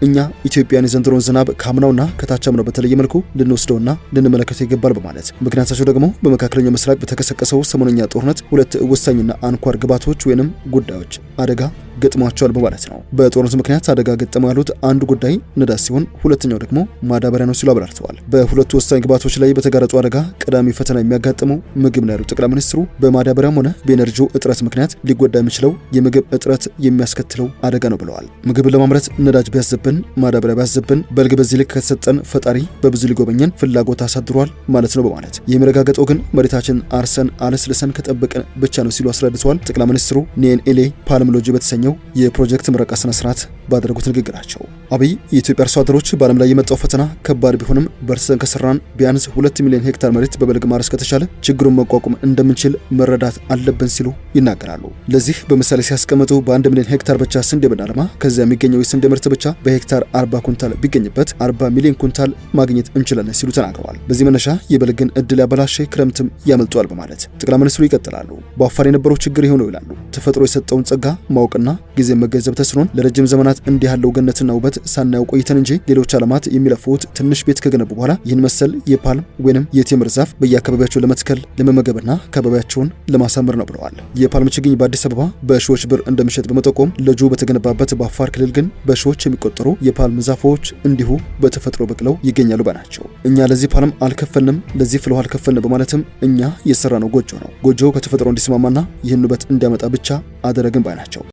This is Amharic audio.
እኛ ኢትዮጵያን የዘንድሮን ዝናብ ካምናውና ከታቻምናው በተለየ መልኩ ልንወስደውና ልንመለከተው ይገባል በማለት ምክንያታቸው ደግሞ በመካከለኛው ምስራቅ በተከሰከሰው ሰሞነኛ ጦርነት ሁለት ወሳኝና አንኳር ግባቶች ወይንም ጉዳዮች አደጋ ገጥሟቸዋል በማለት ነው። በጦርነቱ ምክንያት አደጋ ገጠመው ያሉት አንዱ ጉዳይ ነዳጅ ሲሆን ሁለተኛው ደግሞ ማዳበሪያ ነው ሲሉ አብራርተዋል። በሁለቱ ወሳኝ ግባቶች ላይ በተጋረጡ አደጋ ቀዳሚ ፈተና የሚያጋጥመው ምግብ ነው ያሉት ጠቅላይ ሚኒስትሩ በማዳበሪያም ሆነ በኤነርጂው እጥረት ምክንያት ሊጎዳ የሚችለው የምግብ እጥረት የሚያስከትለው አደጋ ነው ብለዋል። ምግብን ለማምረት ነዳጅ ቢያዝብን፣ ማዳበሪያ ቢያዝብን በልግ በዚህ ልክ ከተሰጠን ፈጣሪ በብዙ ሊጎበኘን ፍላጎት አሳድሯል ማለት ነው በማለት የሚረጋገጠው ግን መሬታችን አርሰን አለስልሰን ከጠበቀን ብቻ ነው ሲሉ አስረድተዋል። ጠቅላይ ሚኒስትሩ ኒኤንኤሌ ፓልምሎጂ በተሰኘው የፕሮጀክት ምረቃ ስነ ስርዓት ባደረጉት ንግግራቸው አብይ የኢትዮጵያ አርሶ አደሮች በዓለም ላይ የመጣው ፈተና ከባድ ቢሆንም በርሰን ከሰራን ቢያንስ 2 ሚሊዮን ሄክታር መሬት በበልግ ማረስ ከተቻለ ችግሩን መቋቋም እንደምንችል መረዳት አለብን ሲሉ ይናገራሉ። ለዚህ በምሳሌ ሲያስቀምጡ በ1 ሚሊዮን ሄክታር ብቻ ስንዴ ብናለማ ከዚያ የሚገኘው የስንዴ ምርት ብቻ በሄክታር 40 ኩንታል ቢገኝበት 40 ሚሊዮን ኩንታል ማግኘት እንችላለን ሲሉ ተናግረዋል። በዚህ መነሻ የበልግን እድል ያበላሸ ክረምትም ያመልጧል በማለት ጠቅላይ ሚኒስትሩ ይቀጥላሉ። በአፋር የነበረው ችግር ይሆነው ይላሉ። ተፈጥሮ የሰጠውን ጸጋ ማወቅና ጊዜ መገንዘብ ተስኖን ለረጅም ዘመናት እንዲህ ያለው ገነትና ውበት ሳናየው ቆይተን እንጂ ሌሎች ዓለማት የሚለፉት ትንሽ ቤት ከገነቡ በኋላ ይህን መሰል የፓልም ወይንም የቴምር ዛፍ በየአካባቢያቸው ለመትከል ለመመገብና አካባቢያቸውን ለማሳመር ነው ብለዋል። የፓልም ችግኝ በአዲስ አበባ በሺዎች ብር እንደሚሸጥ በመጠቆም ለጁ በተገነባበት በአፋር ክልል ግን በሺዎች የሚቆጠሩ የፓልም ዛፎች እንዲሁ በተፈጥሮ በቅለው ይገኛሉ ባናቸው። እኛ ለዚህ ፓልም አልከፈልንም፣ ለዚህ ፍልውሃ አልከፈልንም በማለትም እኛ የሰራነው ጎጆ ነው። ጎጆው ከተፈጥሮ እንዲስማማና ይህን ውበት እንዲያመጣ ብቻ አደረግን ባናቸው።